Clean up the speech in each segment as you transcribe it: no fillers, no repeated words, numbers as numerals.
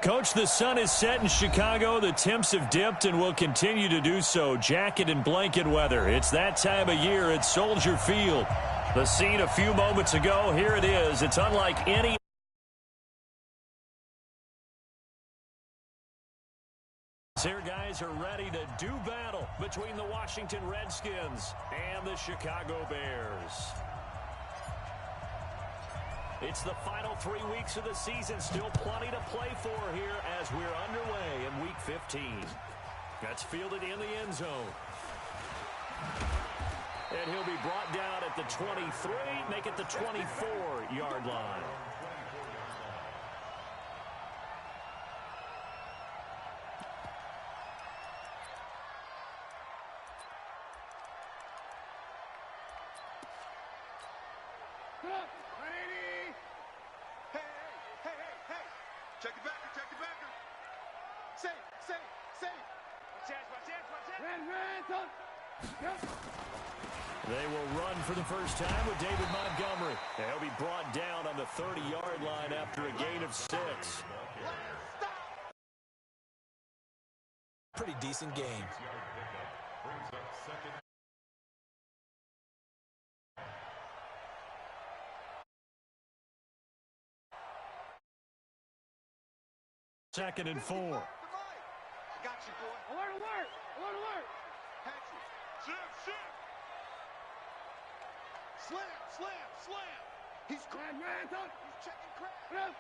Coach, the sun is set in Chicago. The temps have dipped and will continue to do so. Jacket and blanket weather. It's that time of year at Soldier Field. The scene a few moments ago, here it is. It's unlike any. Here guys are ready to do battle between the Washington Redskins and the Chicago Bears. It's the final 3 weeks of the season. Still plenty to play for here as we're underway in Week 15. That's fielded in the end zone. And he'll be brought down at the 23, make it the 24-yard line. Check the backer, check the backer. Safe. They will run for the first time with David Montgomery. And he'll be brought down on the 30-yard line after a gain of 6. Pretty decent game. Second and 4. I got you, boy. Alert. Patrick. Shift. Slam. He's checking crap.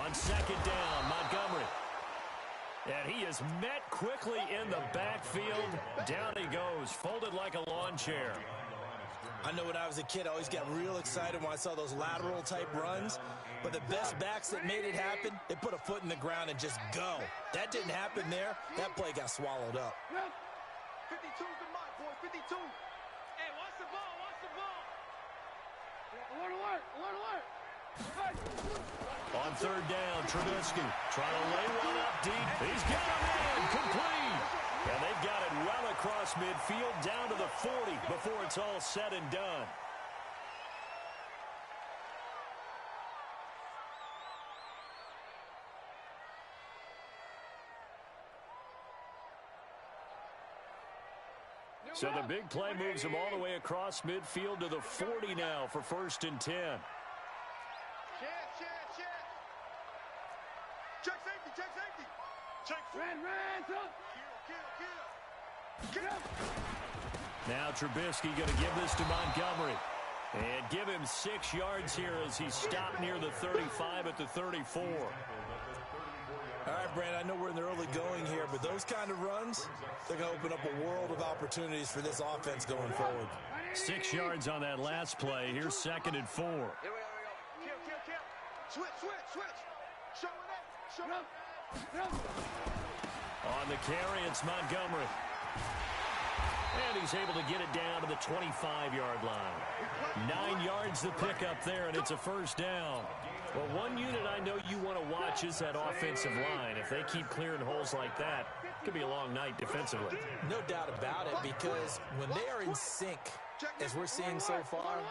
On second down, Montgomery. And he is met quickly in the backfield. Down he goes, folded like a lawn chair. I know when I was a kid, I always got real excited when I saw those lateral-type runs. But the best backs that made it happen, they put a foot in the ground and just go. That didn't happen there. That play got swallowed up. 52's the mark, boy. 52. Hey, watch the ball. Alert. On third down, Trubisky trying to lay one up deep. He's got him in, complete. And they've got it well across midfield, down to the 40 before it's all said and done. So the big play moves him all the way across midfield to the 40 now for 1st and 10. Check safety. Kill. Now Trubisky going to give this to Montgomery. And give him 6 yards here as he stopped near the 35 at the 34. All right, Brand, I know we're in the early going here, but those kind of runs, they're going to open up a world of opportunities for this offense going forward. 6 yards on that last play. Here's 2nd and 4. Here we go. Kill. Switch. Show it up. On the carry, it's Montgomery. And he's able to get it down to the 25-yard line. 9 yards to pick up there, and it's a first down. Well, one unit I know you want to watch is that offensive line. If they keep clearing holes like that, it could be a long night defensively. No doubt about it, because when they are in sync, as we're seeing so far,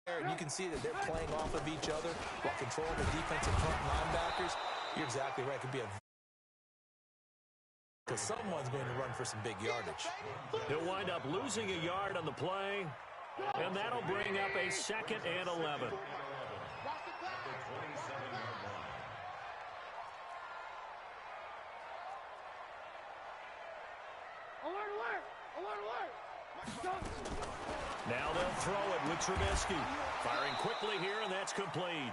and you can see that they're playing off of each other while controlling the defensive front linebackers. You're exactly right. It could be because someone's going to run for some big yardage. He'll wind up losing a yard on the play, and that'll bring up a 2nd and 11. Now they'll throw it with Trubisky. Firing quickly here, and that's complete.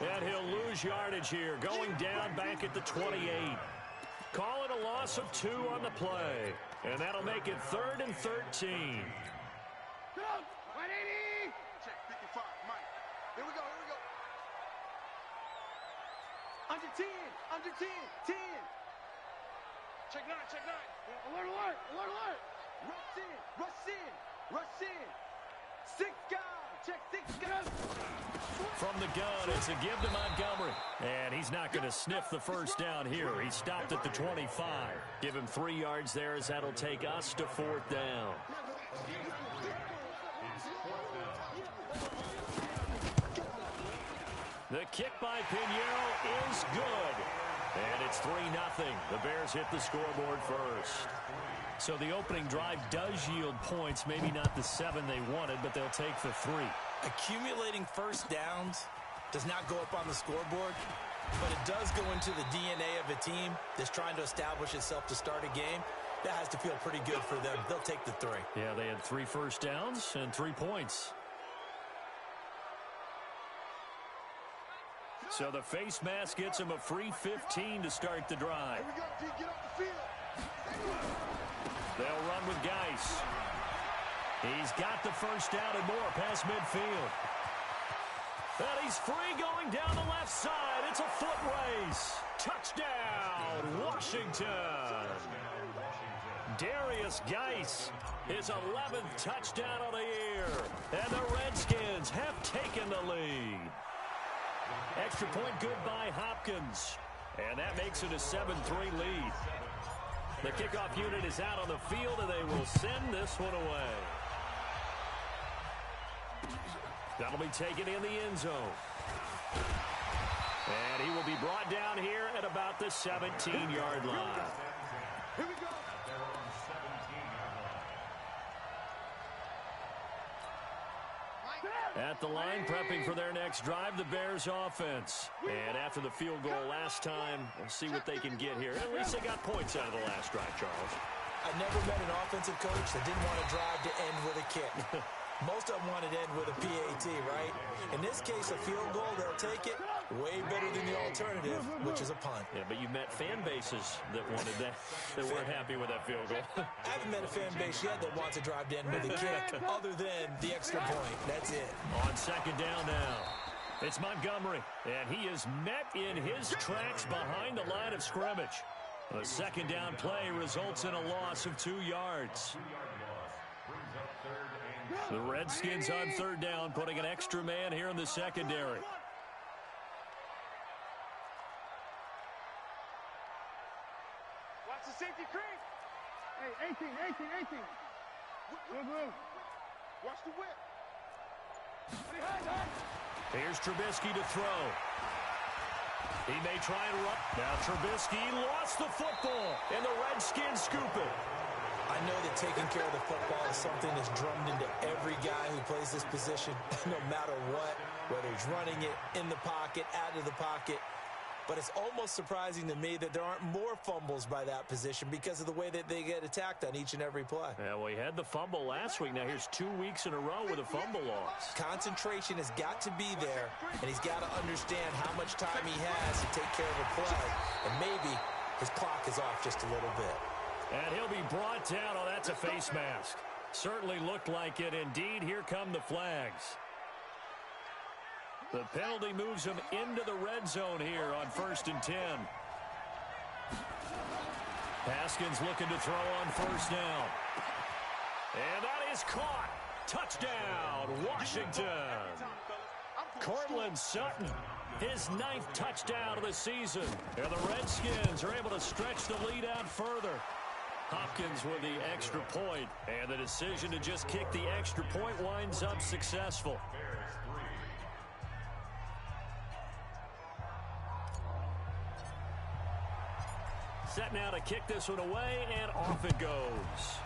And he'll lose yardage here, going down back at the 28. Call it a loss of 2 on the play. And that'll make it 3rd and 13. Check 55, Mike. Here we go. Under 10. 10. Check 9. Alert. Rush in. 6 guys. Check 6 guys. From the gun, it's a give to Montgomery. And he's not going to sniff the first down here. He stopped at the 25. Give him 3 yards there as that'll take us to 4th down. The kick by Pinheiro is good. And it's 3-0. The Bears hit the scoreboard first. So the opening drive does yield points. Maybe not the 7 they wanted, but they'll take the 3. Accumulating first downs does not go up on the scoreboard, but it does go into the DNA of a team that's trying to establish itself to start a game. That has to feel pretty good for them. They'll take the 3. Yeah, they had 3 first downs and 3 points. So the face mask gets him a free 15 to start the drive. Here we go, D. Get off the field. They'll run with Geis. He's got the first down and more past midfield. And he's free going down the left side. It's a foot race. Touchdown, Washington. Darius Geis, his 11th touchdown of the year. And the Redskins have taken the lead. Extra point good by Hopkins. And that makes it a 7-3 lead. The kickoff unit is out on the field, and they will send this one away. That'll be taken in the end zone. And he will be brought down here at about the 17-yard line. Here we go. At the line, prepping for their next drive, the Bears offense. And after the field goal last time, we'll see what they can get here. At least they got points out of the last drive, Charles. I never met an offensive coach that didn't want to drive to end with a kick. Most of them wanted to end with a PAT, right? In this case, a field goal, they'll take it. Way better than the alternative, which is a punt. Yeah, but you met fan bases that wanted that, that weren't happy with that field goal. I haven't met a fan base yet that wants to drive to end with a kick other than the extra point. That's it. On second down now, it's Montgomery, and he is met in his tracks behind the line of scrimmage. The second down play results in a loss of 2 yards. The Redskins on third down, putting an extra man here in the secondary. Watch the safety creep. Hey, 18. Move. Watch the whip. Here's Trubisky to throw. He may try and run. Now Trubisky lost the football, and the Redskins scoop it. I know that taking care of the football is something that's drummed into every guy who plays this position, no matter what, whether he's running it, in the pocket, out of the pocket. But it's almost surprising to me that there aren't more fumbles by that position because of the way that they get attacked on each and every play. Yeah, well, he had the fumble last week. Now here's 2 weeks in a row with a fumble loss. Concentration has got to be there, and he's got to understand how much time he has to take care of a play. And maybe his clock is off just a little bit. And he'll be brought down. Oh, that's a face mask. Certainly looked like it. Indeed, here come the flags. The penalty moves him into the red zone here on 1st and 10. Haskins looking to throw on first down. And that is caught. Touchdown, Washington. Cortland Sutton, his 9th touchdown of the season. And the Redskins are able to stretch the lead out further. Hopkins with the extra point, and the decision to just kick the extra point winds up successful. Set now to kick this one away, and off it goes.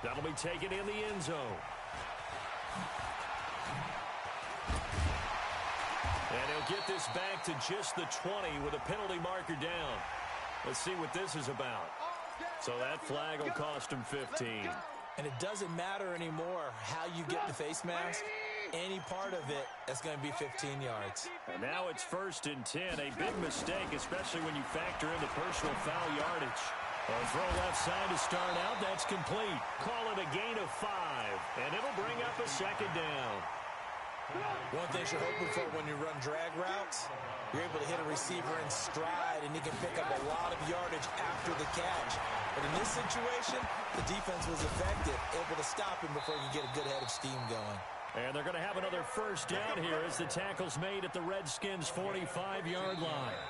That'll be taken in the end zone. And he'll get this back to just the 20 with a penalty marker down. Let's see what this is about. So that flag will cost him 15. And it doesn't matter anymore how you get the face mask. Any part of it, that's going to be 15 yards. And now it's 1st and 10. A big mistake, especially when you factor in the personal foul yardage. A throw left side to start out. That's complete. Call it a gain of 5. And it'll bring up a second down. One thing you're hoping for when you run drag routes, you're able to hit a receiver in stride, and you can pick up a lot of yardage after the catch. But in this situation, the defense was effective, able to stop him before you get a good head of steam going. And they're going to have another first down here as the tackle's made at the Redskins' 45-yard line.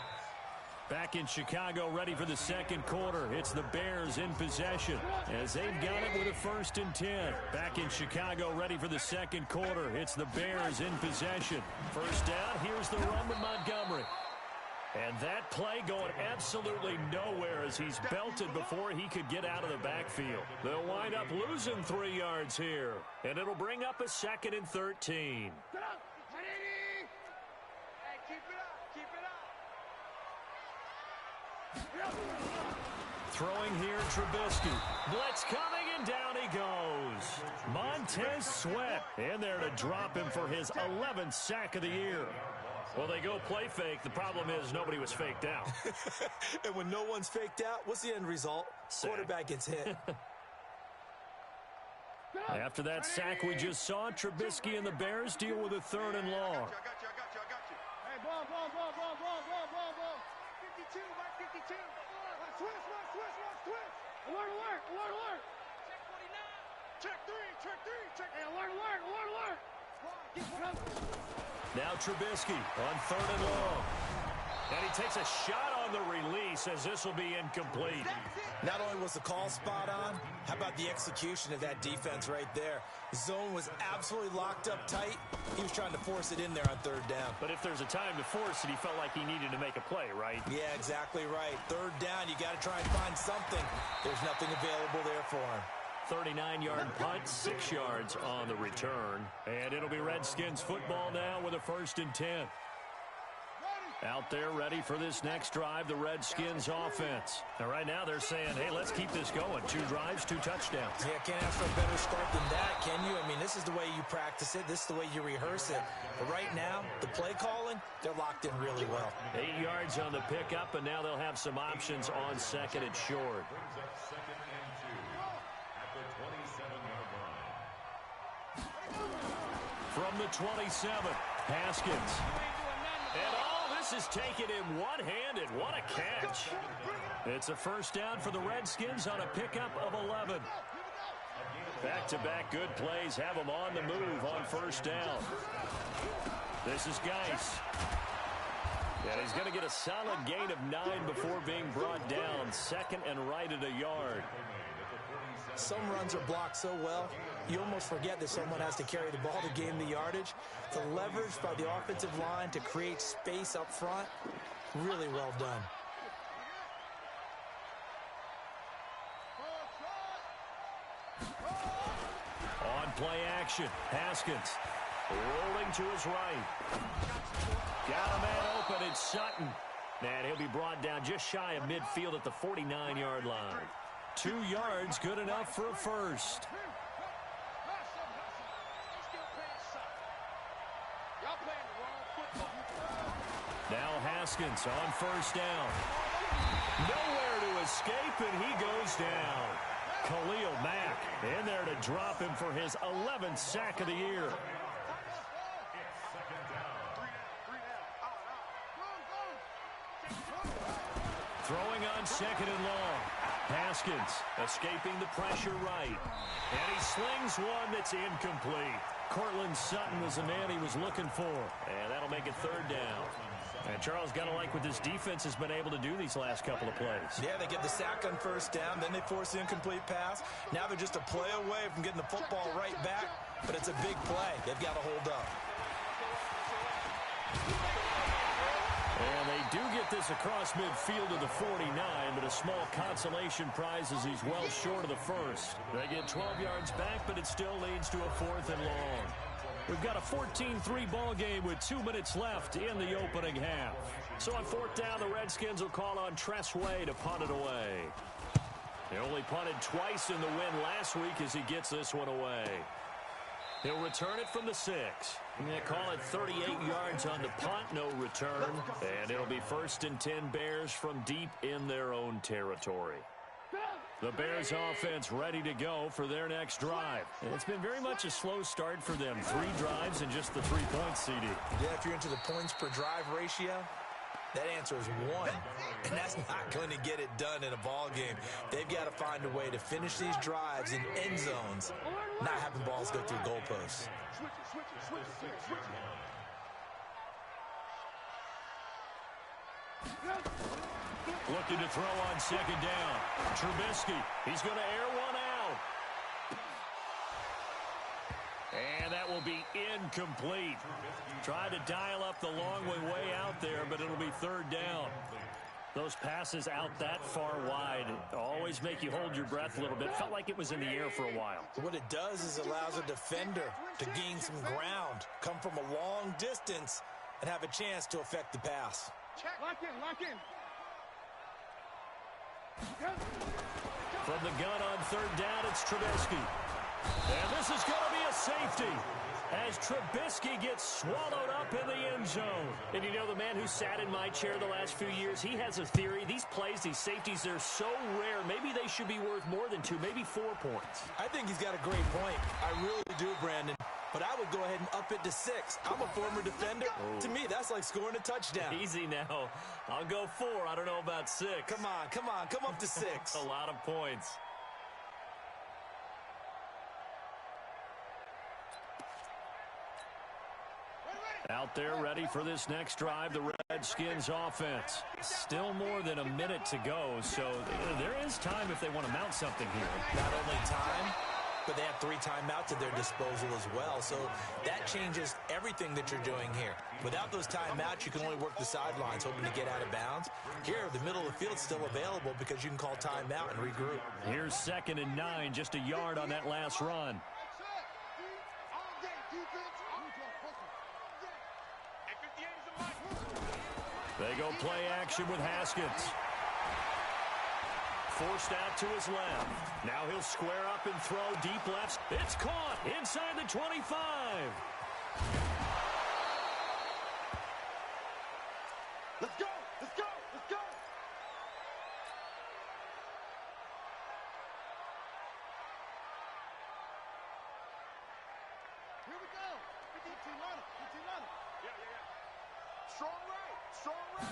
Back in Chicago, ready for the second quarter. It's the Bears in possession as they've got it with a 1st and 10. Back in Chicago, ready for the second quarter. It's the Bears in possession. First down, here's the run with Montgomery. And that play going absolutely nowhere as he's belted before he could get out of the backfield. They'll wind up losing 3 yards here. And it'll bring up a 2nd and 13. Throwing here, Trubisky. Blitz coming, and down he goes. Montez Sweat in there to drop him for his 11th sack of the year. Well, they go play fake. The problem is nobody was faked out. And when no one's faked out, what's the end result? Sack. Quarterback gets hit. After that sack we just saw, Trubisky and the Bears deal with a 3rd and long. I got you. Hey, ball. 52, Mike, 52. Switch. Alert. Check 3. Hey, alert. Now Trubisky on 3rd and long. And he takes a shot on the release as this will be incomplete. Not only was the call spot on, how about the execution of that defense right there? The zone was absolutely locked up tight. He was trying to force it in there on 3rd down. But if there's a time to force it, he felt like he needed to make a play, right? Yeah, exactly right. 3rd down, you got to try and find something. There's nothing available there for him. 39-yard punt, 6 yards on the return. And it'll be Redskins football now with a 1st and 10. Out there ready for this next drive, the Redskins offense. Now, right now they're saying, hey, let's keep this going. 2 drives, 2 touchdowns. Yeah, can't ask for a better start than that, can you? I mean, this is the way you practice it. This is the way you rehearse it. But right now, the play calling, they're locked in really well. 8 yards on the pickup, and now they'll have some options on 2nd and short. From the 27, Haskins. And all this is taken in one-handed. What a catch. It's a 1st down for the Redskins on a pickup of 11. Back-to-back good plays have them on the move on 1st down. This is Geis. And he's going to get a solid gain of 9 before being brought down. 2nd and right at a yard. Some runs are blocked so well, you almost forget that someone has to carry the ball to gain the yardage. The leverage by the offensive line to create space up front, really well done. On play action, Haskins rolling to his right. Got a man open, it's Sutton. And he'll be brought down just shy of midfield at the 49-yard line. 2 yards, good enough for a 1st. Now Haskins on 1st down. Nowhere to escape, and he goes down. Khalil Mack in there to drop him for his 11th sack of the year. Throwing on 2nd and long. Haskins escaping the pressure right. And he slings one that's incomplete. Cortland Sutton was the man he was looking for. And that'll make it 3rd down. And Charles, got to like what this defense has been able to do these last couple of plays. Yeah, they get the sack on 1st down, then they force the incomplete pass. Now they're just a play away from getting the football right back, but it's a big play. They've got to hold up. And they do get this across midfield to the 49, but a small consolation prize as he's well short of the 1st. They get 12 yards back, but it still leads to a 4th and long. We've got a 14-3 ball game with 2 minutes left in the opening half. So on 4th down, the Redskins will call on Tress Way to punt it away. They only punted twice in the win last week as he gets this one away. He'll return it from the 6. They call it 38 yards on the punt, no return. And it'll be 1st and 10 Bears from deep in their own territory. The Bears offense ready to go for their next drive. And it's been very much a slow start for them. 3 drives and just the 3 points, CD. Yeah, if you're into the points per drive ratio, that answer is 1. And that's not going to get it done in a ball game. They've got to find a way to finish these drives in end zones, not having balls go through goalposts. Looking to throw on second down. Trubisky, he's going to air one out. And that will be incomplete. Tried to dial up the long way out there, but it'll be third down. Those passes out that far wide always make you hold your breath a little bit. Felt like it was in the air for a while. What it does is allows a defender to gain some ground, come from a long distance, and have a chance to affect the pass. Check. Lock in, lock in. From the gun on third down, it's Trubisky. And this is going to be a safety as Trubisky gets swallowed up in the end zone. And you know, the man who sat in my chair the last few years, he has a theory. These plays, these safeties, they're so rare. Maybe they should be worth more than 2, maybe 4 points. I think he's got a great point. I really do, Brandon. But I would go ahead and up it to 6. I'm a former defender. Oh. To me, that's like scoring a touchdown. Easy now. I'll go 4. I don't know about 6. Come on. Come up to 6. A lot of points. Out there ready for this next drive, the Redskins offense. Still more than a minute to go, so there is time if they want to mount something here. Not only time, but they have 3 timeouts at their disposal as well, so that changes everything that you're doing here. Without those timeouts, you can only work the sidelines, hoping to get out of bounds. Here, the middle of the field's still available because you can call timeout and regroup. Here's 2nd and 9, just a yard on that last run. They go play action with Haskins. Forced out to his left. Now he'll square up and throw deep left. It's caught inside the 25. Let's go! Let's go! Let's go! Here we go! 15 line. Yeah. Strong right! Strong right!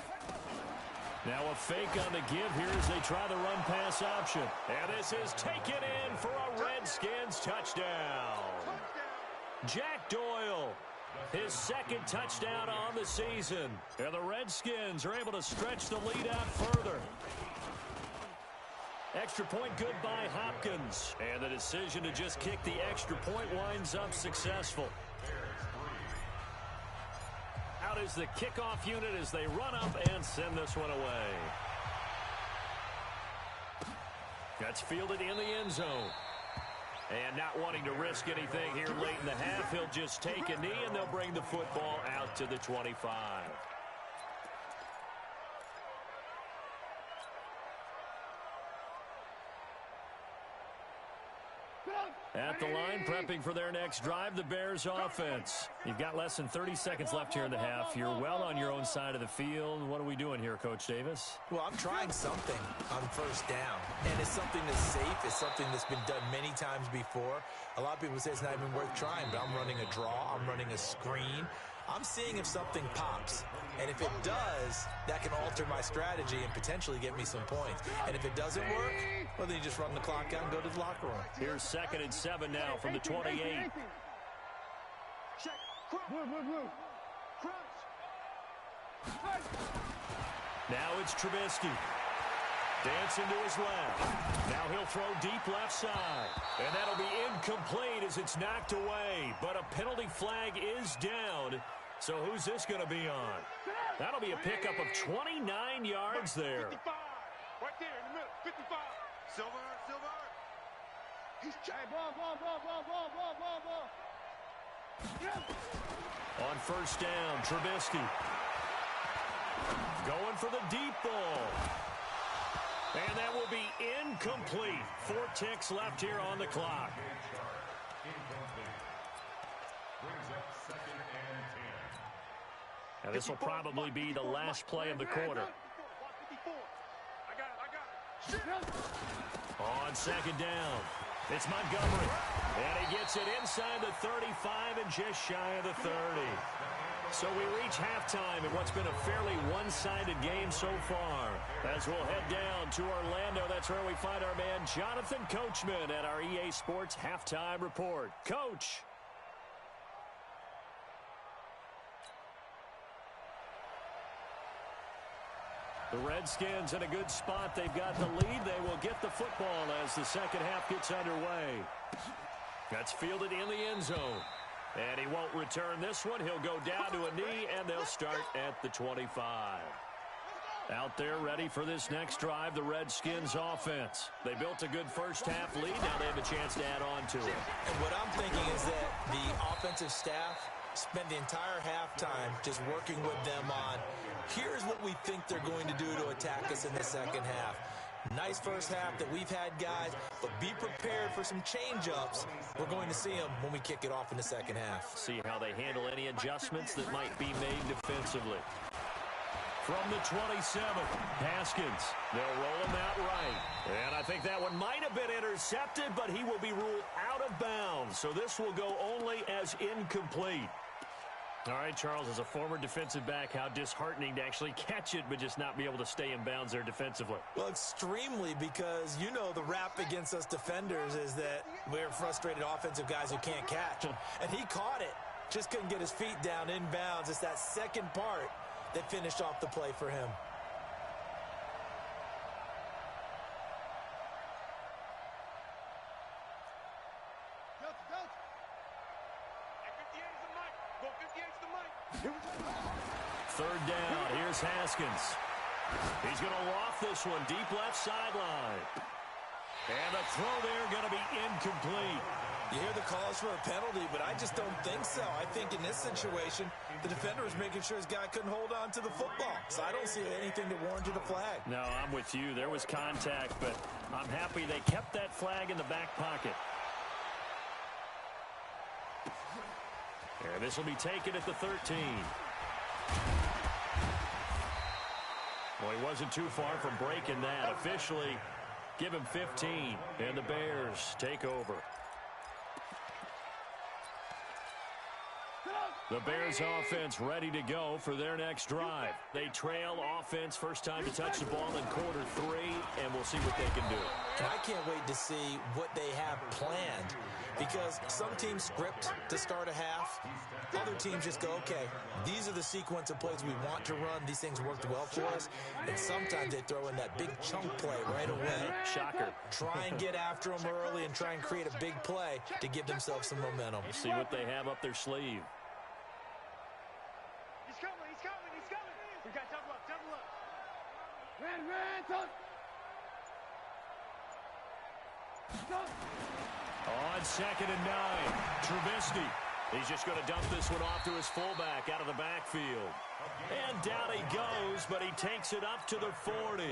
Now a fake on the give here as they try the run-pass option. And this is taken in for a Redskins touchdown. Jack Doyle, his 2nd touchdown on the season. And the Redskins are able to stretch the lead out further. Extra point good by Hopkins. And the decision to just kick the extra point winds up successful. Out is the kickoff unit as they run up and send this one away. That's fielded in the end zone. And not wanting to risk anything here late in the half, he'll just take a knee and they'll bring the football out to the 25. At the line, prepping for their next drive, the Bears offense. You've got less than 30 seconds left here in the half. You're well on your own side of the field. What are we doing here, Coach Davis? Well, I'm trying something on first down, and it's something that's safe. It's something that's been done many times before. A lot of people say it's not even worth trying, but I'm running a draw. I'm running a screen. I'm seeing if something pops. And if it does, that can alter my strategy and potentially get me some points. And if it doesn't work, well, then you just run the clock out and go to the locker room. Here's 2nd and 7 now from the 28. Now it's Trubisky. Dancing to his left. Now he'll throw deep left side. And that'll be incomplete as it's knocked away. But a penalty flag is down. So who's this going to be on? That'll be a pickup of 29 yards there. 55. Right there in the middle. 55. Silver. He's ball. On first down, Trubisky. Going for the deep ball. And that will be incomplete. 4 ticks left here on the clock. Now this will probably be the last play of the quarter. On second down, it's Montgomery. And he gets it inside the 35 and just shy of the 30. So we reach halftime in what's been a fairly one-sided game so far. As we'll head down to Orlando, that's where we find our man Jonathan Coachman at our EA Sports Halftime Report. Coach. The Redskins in a good spot. They've got the lead. They will get the football as the second half gets underway. That's fielded in the end zone. And he won't return this one. He'll go down to a knee, and they'll start at the 25. Out there ready for this next drive, the Redskins offense. They built a good first half lead. Now they have a chance to add on to it. And what I'm thinking is that the offensive staff spent the entire halftime just working with them on, here's what we think they're going to do to attack us in the second half. Nice first half that we've had, guys, but be prepared for some change-ups. We're going to see them when we kick it off in the second half. See how they handle any adjustments that might be made defensively. From the 27, Haskins. They'll roll him out right. And I think that one might have been intercepted, but he will be ruled out of bounds. So this will go only as incomplete. All right, Charles, as a former defensive back, how disheartening to actually catch it but just not be able to stay in bounds there defensively. Well, extremely, because you know the rap against us defenders is that we're frustrated offensive guys who can't catch. And he caught it, just couldn't get his feet down in bounds. It's that second part that finished off the play for him. Third down. Here's Haskins. He's going to loft this one deep left sideline. And the throw there going to be incomplete. You hear the calls for a penalty, but I just don't think so. I think in this situation, the defender was making sure his guy couldn't hold on to the football. So I don't see anything that warranted a flag. No, I'm with you. There was contact, but I'm happy they kept that flag in the back pocket. And this will be taken at the 13. Well, he wasn't too far from breaking that. Officially, give him 15, and the Bears take over. The Bears offense ready to go for their next drive. They trail offense, first time to touch the ball in quarter 3, and we'll see what they can do. And I can't wait to see what they have planned, because some teams script to start a half. Other teams just go, okay, these are the sequence of plays we want to run. These things worked well for us. And sometimes they throw in that big chunk play right away. Shocker. Try and get after them early and try and create a big play to give themselves some momentum. We'll see what they have up their sleeve. He's coming. We got double up. Ran, touch. On 2nd and 9, Trubisky. He's just going to dump this one off to his fullback out of the backfield. And down he goes, but he takes it up to the 40.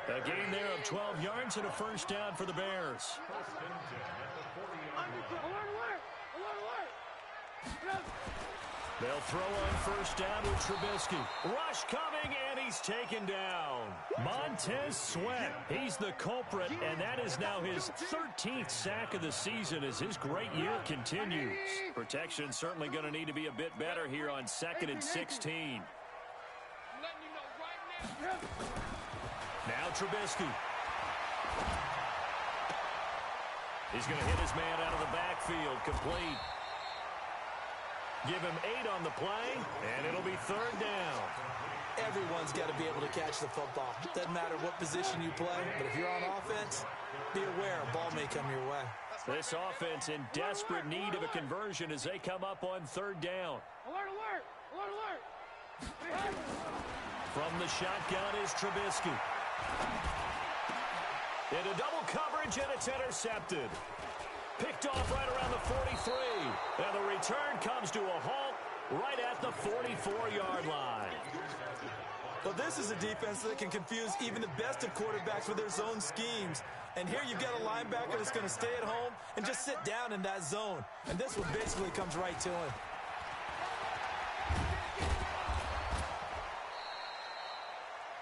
A gain there of 12 yards and a first down for the Bears. They'll throw on first down with Trubisky. Rush coming, and he's taken down. Montez Sweat, he's the culprit, and that is now his 13th sack of the season as his great year continues. Protection certainly going to need to be a bit better here on 2nd and 16. Now Trubisky. He's going to hit his man out of the backfield, complete. Give him 8 on the play, and it'll be 3rd down. Everyone's got to be able to catch the football. Doesn't matter what position you play, but if you're on offense, be aware a ball may come your way. This offense in desperate need of a conversion as they come up on 3rd down. Alert! From the shotgun is Trubisky. Into double coverage, and it's intercepted. Picked off right around the 43. And the return comes to a halt right at the 44-yard line. Well, this is a defense that can confuse even the best of quarterbacks with their zone schemes. And here you've got a linebacker that's going to stay at home and just sit down in that zone. And this one basically comes right to him.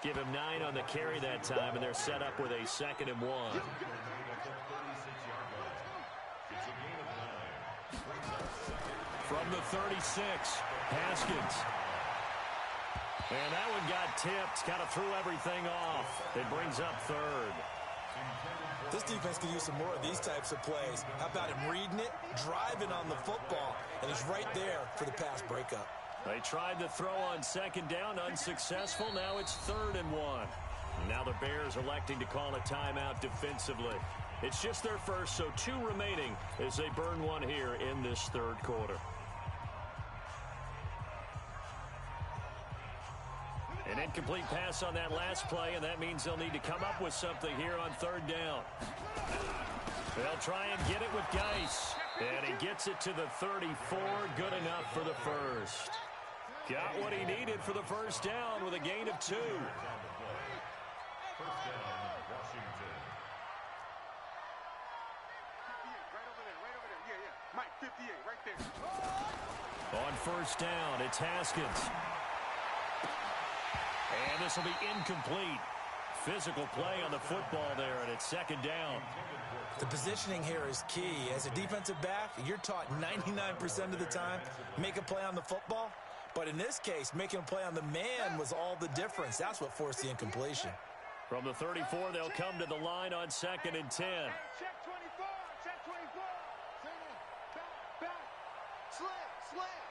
Give him 9 on the carry that time, and they're set up with a 2nd and 1. From the 36, Haskins. And that one got tipped, kind of threw everything off. It brings up 3rd. This defense could use some more of these types of plays. How about him reading it, driving on the football, and he's right there for the pass breakup. They tried to throw on 2nd down, unsuccessful. Now it's 3rd and 1. Now the Bears electing to call a timeout defensively. It's just their first, so 2 remaining as they burn one here in this third quarter. An incomplete pass on that last play, and that means they'll need to come up with something here on third down. They'll try and get it with Geis. And he gets it to the 34. Good enough for the first. Got what he needed for the first down with a gain of 2. Mike, 58, right there. On first down, it's Haskins. And this will be incomplete. Physical play on the football there, and it's second down. The positioning here is key. As a defensive back, you're taught 99% of the time, make a play on the football. But in this case, making a play on the man was all the difference. That's what forced the incompletion. From the 34, they'll come to the line on 2nd and 10. Check 24, check 24. Back. Slam.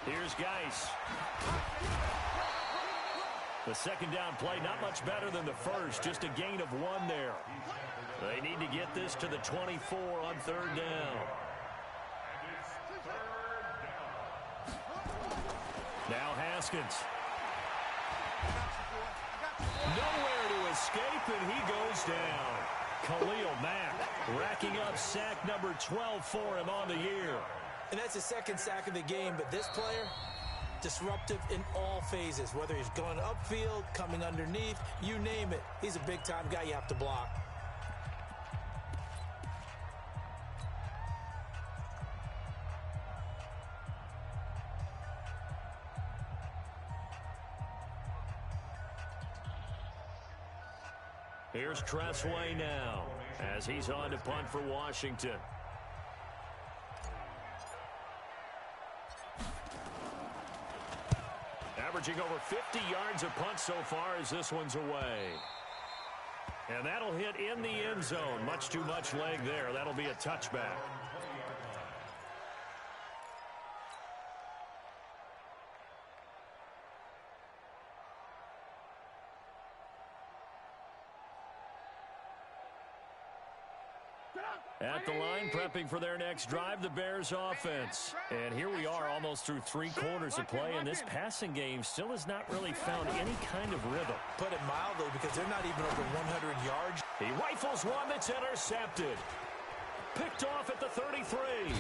Here's Geis. The second down play, not much better than the first, just a gain of 1 there. They need to get this to the 24 on third down. Now Haskins. Nowhere to escape, and he goes down. Khalil Mack racking up sack number 12 for him on the year. And that's his second sack of the game, but this player, disruptive in all phases, whether he's going upfield, coming underneath, you name it. He's a big-time guy you have to block. Here's Tressway now as he's on to punt for Washington. Averaging over 50 yards a punt so far as this one's away. And that'll hit in the end zone. Much too much leg there. That'll be a touchback. At the line, prepping for their next drive, the Bears offense. And here we are almost through 3 quarters of play, and this passing game still has not really found any kind of rhythm. Put it mildly, because they're not even over 100 yards. He rifles one that's intercepted. Picked off at the 33.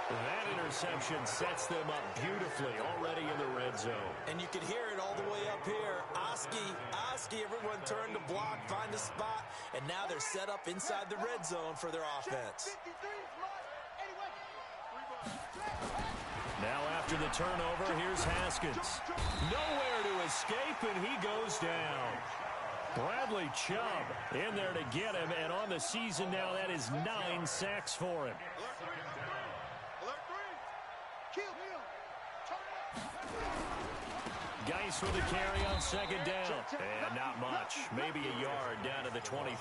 That interception sets them up beautifully already in the red zone. And you can hear it all the way up here. Oski, everyone turned to block, find a spot, and now they're set up inside the red zone for their offense. Now after the turnover, here's Haskins. Nowhere to escape, and he goes down. Bradley Chubb in there to get him, and on the season now, that is 9 sacks for him. Geis with a carry on second down. And not much. Maybe a yard down to the 23.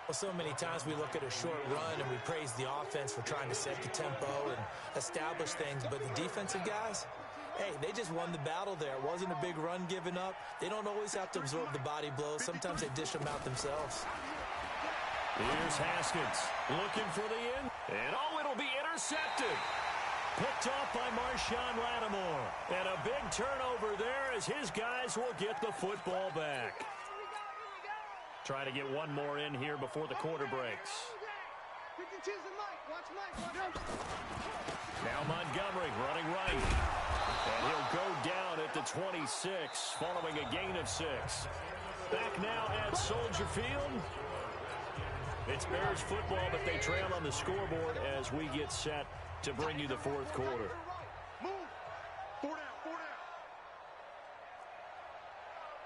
Well, so many times we look at a short run and we praise the offense for trying to set the tempo and establish things. But the defensive guys, hey, they just won the battle there. It wasn't a big run given up. They don't always have to absorb the body blows. Sometimes they dish them out themselves. Here's Haskins looking for the in. And it'll be intercepted. Picked off by Marshawn Lattimore. And a big turnover there as his guys will get the football back. Trying to get one more in here before the quarter breaks. Now Montgomery running right. And he'll go down at the 26 following a gain of 6. Back now at Soldier Field. It's Bears football, but they trail on the scoreboard as we get set to bring you the fourth quarter. Move. 4 down.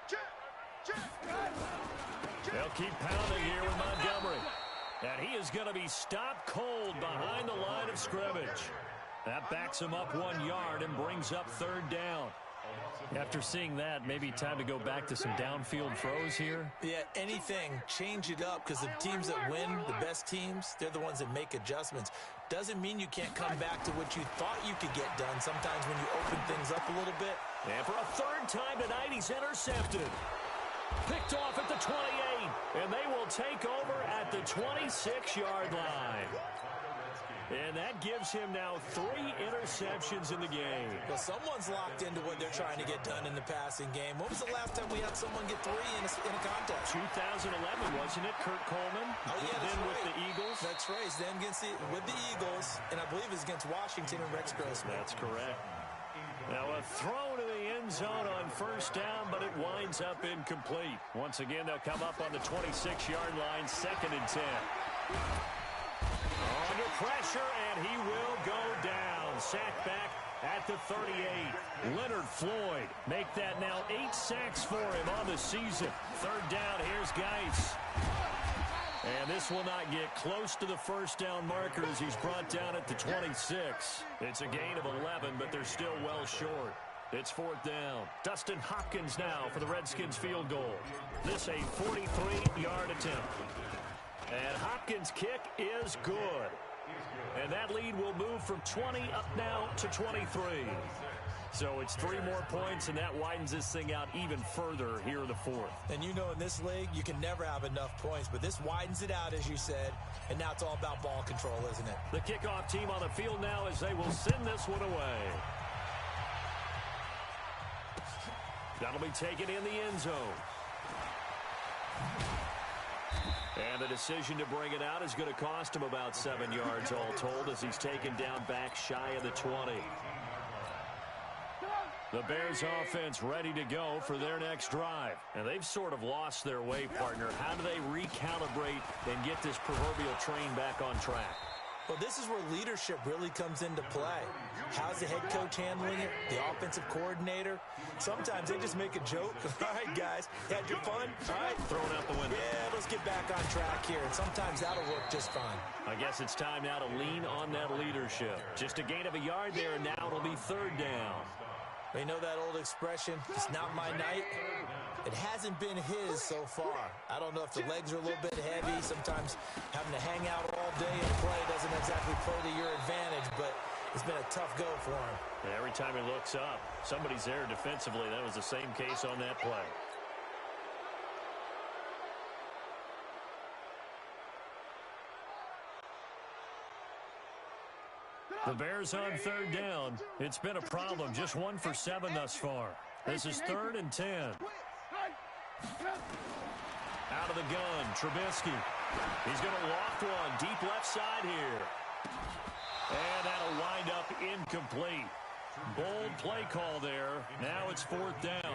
Check. They'll keep pounding here with Montgomery. And he is going to be stopped cold behind the line of scrimmage. That backs him up 1 yard and brings up third down. After seeing that, maybe time to go back to some downfield throws here. Yeah, anything. Change it up, because the teams that win, the best teams, they're the ones that make adjustments. doesn't mean you can't come back to what you thought you could get done sometimes when you open things up a little bit. And for a third time tonight, he's intercepted. Picked off at the 28, and they will take over at the 26-yard line. And that gives him now 3 interceptions in the game. Well, someone's locked into what they're trying to get done in the passing game. When was the last time we had someone get 3 in a contest? 2011, wasn't it? Kurt Coleman. Oh, yeah, that's then right. with the Eagles. That's right. He's then with the Eagles, and I believe it's against Washington and Rex Grossman. That's correct. Now a throw to the end zone on first down, but it winds up incomplete. Once again, they'll come up on the 26-yard line, 2nd and 10. Under pressure, and he will go down. Sacked back at the 38. Leonard Floyd make that now 8 sacks for him on the season. 3rd down, here's Geis. And this will not get close to the first down marker as he's brought down at the 26. It's a gain of 11, but they're still well short. It's 4th down. Dustin Hopkins now for the Redskins field goal. This a 43-yard attempt. And Hopkins' kick is good. And that lead will move from 20 up now to 23. So it's 3 more points, and that widens this thing out even further here in the 4th. And you know in this league, you can never have enough points, but this widens it out, as you said, and now it's all about ball control, isn't it? The kickoff team on the field now as they will send this one away. That'll be taken in the end zone. And the decision to bring it out is going to cost him about 7 yards all told as he's taken down back shy of the 20. The Bears offense ready to go for their next drive. And they've sort of lost their way, partner. How do they recalibrate and get this proverbial train back on track? Well, this is where leadership really comes into play. How's the head coach handling it? The offensive coordinator? Sometimes they just make a joke. All right, guys, had your fun? All right. Thrown out the window. Yeah, let's get back on track here. And sometimes that'll work just fine. I guess it's time now to lean on that leadership. Just a gain of a yard there, and now it'll be 3rd down. You know that old expression, it's not my night? It hasn't been his so far. I don't know if the legs are a little bit heavy. Sometimes having to hang out all day and play doesn't exactly play to your advantage, but it's been a tough go for him. And every time he looks up, somebody's there defensively. That was the same case on that play. The Bears on 3rd down. It's been a problem. Just 1 for 7 thus far. This is 3rd and 10. Out of the gun, Trubisky. He's going to loft one deep left side here. And that'll wind up incomplete. Bold play call there. Now it's 4th down.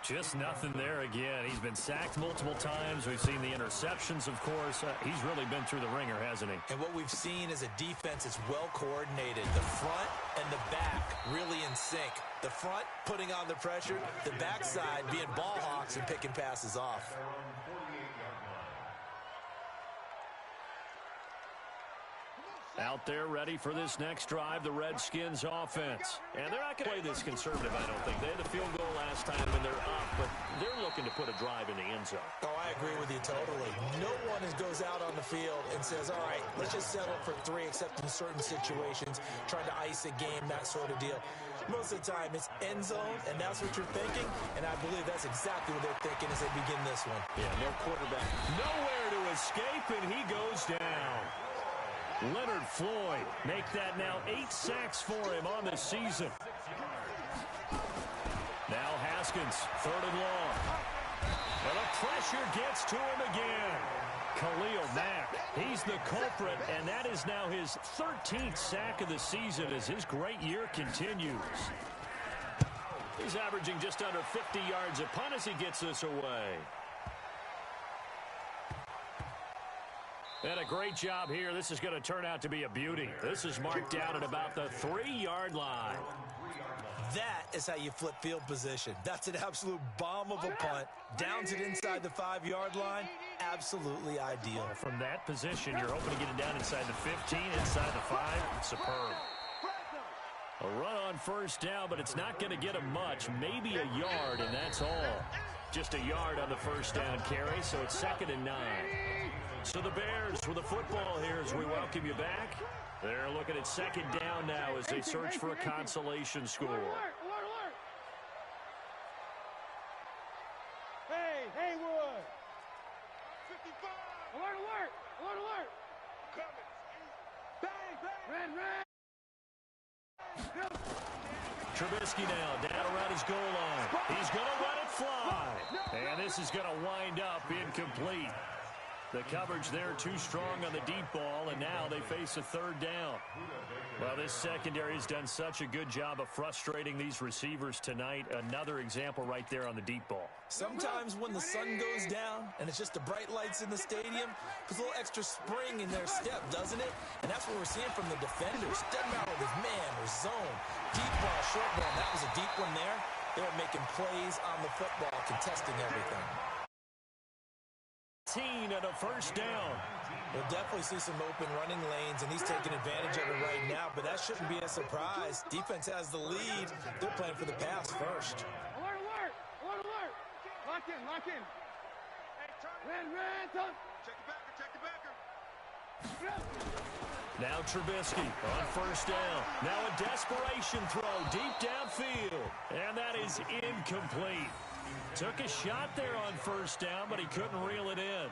Just nothing there again. He's been sacked multiple times. We've seen the interceptions, of course. He's really been through the ringer, hasn't he? And what we've seen is a defense that's well coordinated. The front and the back really in sync. The front putting on the pressure, the backside being ball hawks and picking passes off. Out there ready for this next drive, the Redskins offense. And they're not going to play this conservative, I don't think. They had the field goal last time, and they're up, but they're looking to put a drive in the end zone. Oh, I agree with you totally. No one goes out on the field and says, all right, let's just settle for 3, except in certain situations, trying to ice a game, that sort of deal. Most of the time, it's end zone, and that's what you're thinking, and I believe that's exactly what they're thinking as they begin this one. Yeah, no quarterback. Nowhere to escape, and he goes down. Leonard Floyd make that now 8 sacks for him on the season. Now Haskins, 3rd and long. And the pressure gets to him again. Khalil Mack, he's the culprit, and that is now his 13th sack of the season as his great year continues. He's averaging just under 50 yards a punt as he gets this away. And a great job here. This is going to turn out to be a beauty. This is marked down at about the 3-yard line. That is how you flip field position. That's an absolute bomb of a punt. Downs it inside the 5-yard line. Absolutely ideal. From that position, you're hoping to get it down inside the 15, inside the 5. Superb. A run on first down, but it's not going to get him much. Maybe a yard, and that's all. Just a yard on the first down carry, so it's 2nd and 9. So the Bears with the football here as we welcome you back. They're looking at 2nd down now as they search for a consolation score. Hey, Haywood. 55. Alert. Coming. Bang. Trubisky now down around his goal line. He's going to let it fly. And this is going to wind up incomplete. The coverage there too strong on the deep ball, and now they face a 3rd down. Well, this secondary has done such a good job of frustrating these receivers tonight. Another example right there on the deep ball. Sometimes when the sun goes down and it's just the bright lights in the stadium, puts a little extra spring in their step, doesn't it? And that's what we're seeing from the defenders. Doesn't matter if it's man or zone. Deep ball, short ball. That was a deep one there. They were making plays on the football, contesting everything. And a 1st down. We'll definitely see some open running lanes, and he's taking advantage of it right now, but that shouldn't be a surprise. Defense has the lead. They're playing for the pass first. Alert. Lock in. Ran. Check the backer. Now Trubisky on 1st down. Now a desperation throw deep downfield. And that is incomplete. Took a shot there on 1st down, but he couldn't reel it in.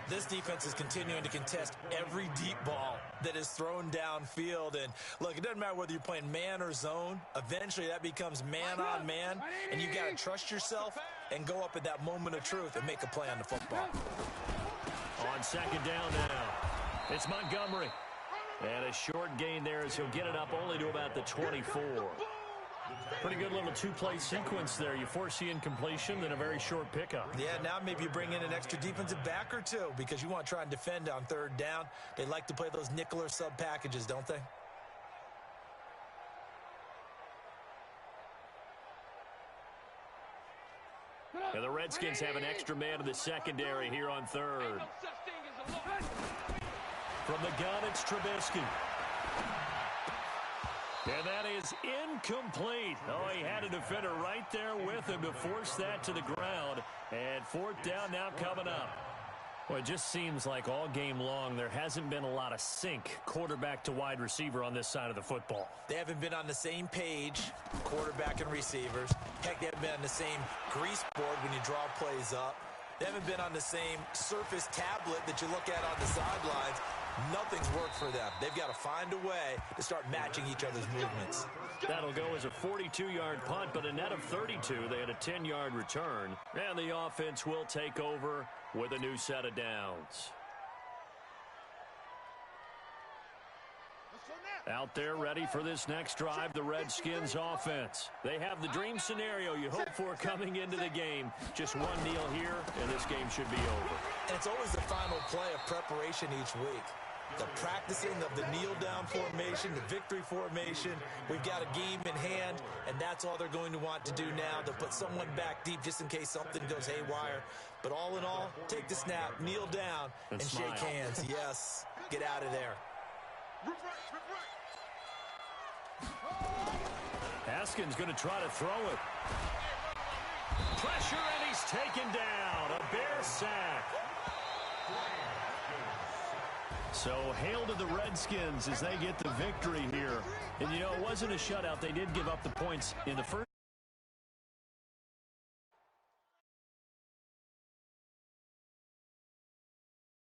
This defense is continuing to contest every deep ball that is thrown downfield. And, look, it doesn't matter whether you're playing man or zone. Eventually, that becomes man on man. And you got to trust yourself and go up at that moment of truth and make a play on the football. On 2nd down now, it's Montgomery. And a short gain there as he'll get it up only to about the 24. Pretty good little 2-play sequence there. You force the incompletion, then a very short pickup. Yeah, now maybe you bring in an extra defensive back or two because you want to try and defend on 3rd down. They like to play those nickel or sub packages, don't they? And the Redskins have an extra man in the secondary here on 3rd. From the gun, it's Trubisky. And that is incomplete. Oh, he had a defender right there with him to force that to the ground. And 4th down now coming up. Well, it just seems like all game long there hasn't been a lot of sync quarterback to wide receiver on this side of the football. They haven't been on the same page, quarterback and receivers. Heck, they haven't been on the same grease board when you draw plays up. They haven't been on the same surface tablet that you look at on the sidelines. Nothing's worked for them. They've got to find a way to start matching each other's movements. That'll go as a 42-yard punt, but a net of 32. They had a 10-yard return. And the offense will take over with a new set of downs. Out there ready for this next drive, the Redskins offense. They have the dream scenario you hope for coming into the game. Just one kneel here, and this game should be over. And it's always the final play of preparation each week. The practicing of the kneel-down formation, the victory formation. We've got a game in hand, and that's all they're going to want to do now. They'll put someone back deep just in case something goes haywire. But all in all, take the snap, kneel down, and shake hands. Yes, get out of there. Haskins going to try to throw it. Pressure, and he's taken down. A Bear sack. So hail to the Redskins as they get the victory here. And, you know, it wasn't a shutout. They did give up the points in the first.